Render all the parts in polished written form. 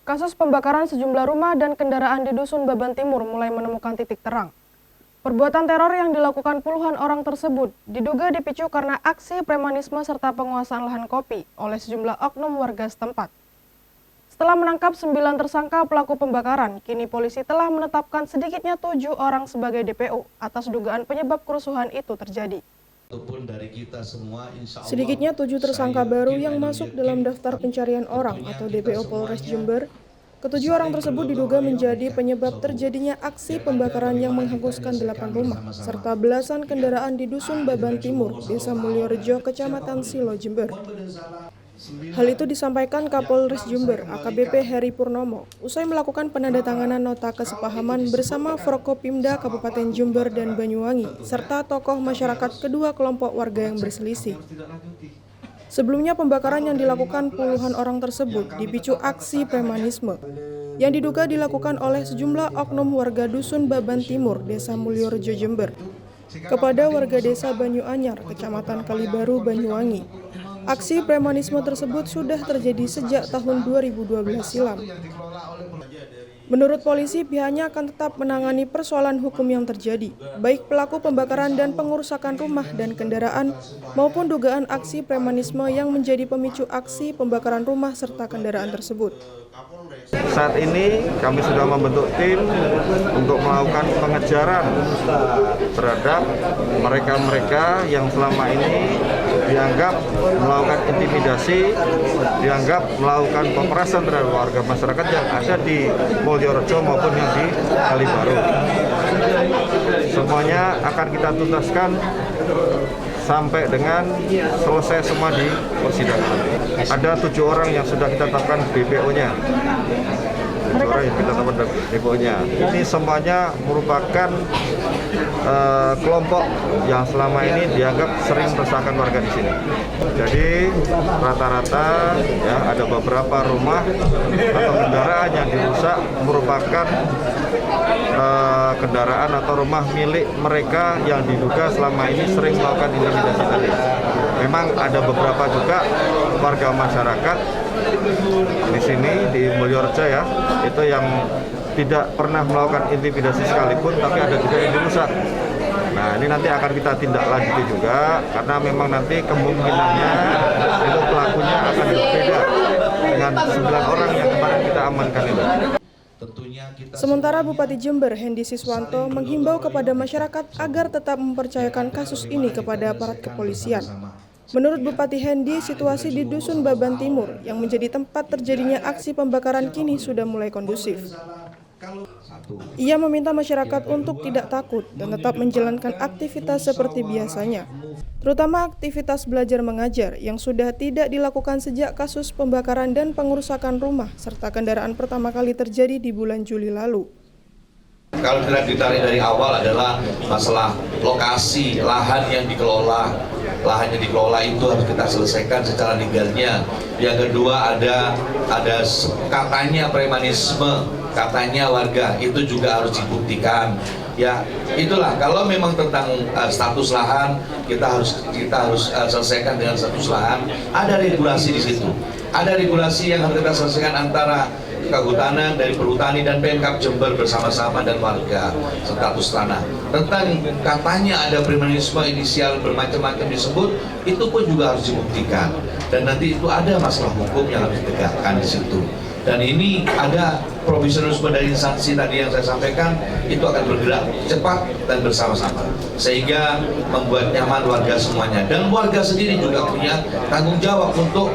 Kasus pembakaran sejumlah rumah dan kendaraan di Dusun Baban Timur mulai menemukan titik terang. Perbuatan teror yang dilakukan puluhan orang tersebut diduga dipicu karena aksi premanisme serta penguasaan lahan kopi oleh sejumlah oknum warga setempat. Setelah menangkap 9 tersangka pelaku pembakaran, kini polisi telah menetapkan sedikitnya 7 orang sebagai DPO atas dugaan penyebab kerusuhan itu terjadi. Sedikitnya 7 tersangka baru yang masuk dalam daftar pencarian orang atau DPO Polres Jember. Ketujuh orang tersebut diduga menjadi penyebab terjadinya aksi pembakaran yang menghanguskan 8 rumah, serta belasan kendaraan di Dusun Baban Timur, Desa Mulyorejo, Kecamatan Silo, Jember. Hal itu disampaikan Kapolres Jember, AKBP Heri Purnomo, usai melakukan penandatanganan nota kesepahaman bersama Forkopimda Kabupaten Jember dan Banyuwangi, serta tokoh masyarakat kedua kelompok warga yang berselisih. Sebelumnya pembakaran yang dilakukan puluhan orang tersebut dipicu aksi premanisme yang diduga dilakukan oleh sejumlah oknum warga Dusun Baban Timur, Desa Mulyorejo, Jember, kepada warga Desa Banyuanyar, Kecamatan Kalibaru, Banyuwangi. Aksi premanisme tersebut sudah terjadi sejak tahun 2012 silam. Menurut polisi, pihaknya akan tetap menangani persoalan hukum yang terjadi, baik pelaku pembakaran dan pengerusakan rumah dan kendaraan, maupun dugaan aksi premanisme yang menjadi pemicu aksi pembakaran rumah serta kendaraan tersebut. Saat ini kami sudah membentuk tim untuk melakukan pengejaran terhadap mereka-mereka yang selama ini dianggap melakukan intimidasi, dianggap melakukan pemerasan terhadap warga masyarakat yang ada di Mulyorejo maupun yang di Kalibaru. Semuanya akan kita tuntaskan sampai dengan selesai semua di persidangan. Ada 7 orang yang sudah kita tetapkan DPO-nya. 7 orang yang kita tetapkan DPO-nya. Ini semuanya merupakan kelompok yang selama ini dianggap sering meresahkan warga di sini. Jadi rata-rata ya ada beberapa rumah atau kendaraan yang dirusak merupakan kendaraan atau rumah milik mereka yang diduga selama ini sering melakukan intimidasi tadi. Memang ada beberapa juga warga masyarakat di sini di Mulyorejo ya, itu yang tidak pernah melakukan intimidasi sekalipun, tapi ada juga yang dirusak. Nah, ini nanti akan kita tindak lanjuti juga, karena memang nanti kemungkinannya itu pelakunya akan berbeda dengan 9 orang yang kemarin kita amankan itu. Sementara Bupati Jember Hendi Siswanto menghimbau kepada masyarakat agar tetap mempercayakan kasus ini kepada aparat kepolisian. Menurut Bupati Hendi, situasi di Dusun Baban Timur yang menjadi tempat terjadinya aksi pembakaran kini sudah mulai kondusif. Ia meminta masyarakat untuk tidak takut dan tetap menjalankan aktivitas seperti biasanya, terutama aktivitas belajar mengajar yang sudah tidak dilakukan sejak kasus pembakaran dan pengerusakan rumah serta kendaraan pertama kali terjadi di bulan Juli lalu. Kalau tidak ditarik dari awal adalah masalah lokasi, lahan yang dikelola. Lahan yang dikelola itu harus kita selesaikan secara legalnya. Yang kedua ada katanya premanisme, katanya warga, itu juga harus dibuktikan. Ya, itulah kalau memang tentang status lahan kita harus selesaikan dengan status lahan. Ada regulasi di situ. Ada regulasi yang harus kita selesaikan antara Kehutanan dari Perhutani dan Pemkab Jember bersama-sama dan warga status tanah. Tentang katanya ada premanisme inisial bermacam-macam disebut, itu pun juga harus dibuktikan. Dan nanti itu ada masalah hukum yang harus ditegakkan di situ. Dan ini ada profesionalisme dari instansi tadi yang saya sampaikan, itu akan bergerak cepat dan bersama-sama. Sehingga membuat nyaman warga semuanya. Dan warga sendiri juga punya tanggung jawab untuk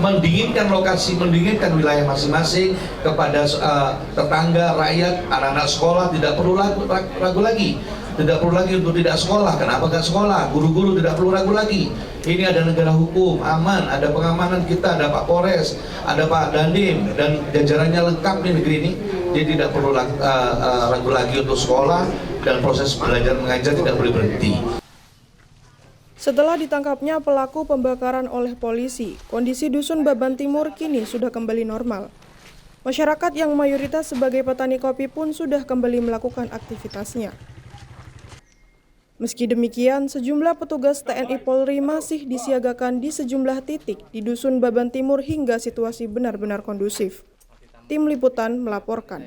mendinginkan lokasi, mendinginkan wilayah masing-masing kepada tetangga, rakyat, anak-anak sekolah tidak perlu ragu lagi. Tidak perlu lagi untuk tidak sekolah. Kenapa nggak sekolah? Guru-guru tidak perlu ragu lagi. Ini ada negara hukum, aman, ada pengamanan kita, ada Pak Polres, ada Pak Dandim, dan jajarannya lengkap di negeri ini. Dia tidak perlu ragu lagi untuk sekolah, dan proses belajar mengajar tidak boleh berhenti. Setelah ditangkapnya pelaku pembakaran oleh polisi, kondisi Dusun Baban Timur kini sudah kembali normal. Masyarakat yang mayoritas sebagai petani kopi pun sudah kembali melakukan aktivitasnya. Meski demikian, sejumlah petugas TNI Polri masih disiagakan di sejumlah titik di Dusun Baban Timur hingga situasi benar-benar kondusif. Tim Liputan melaporkan.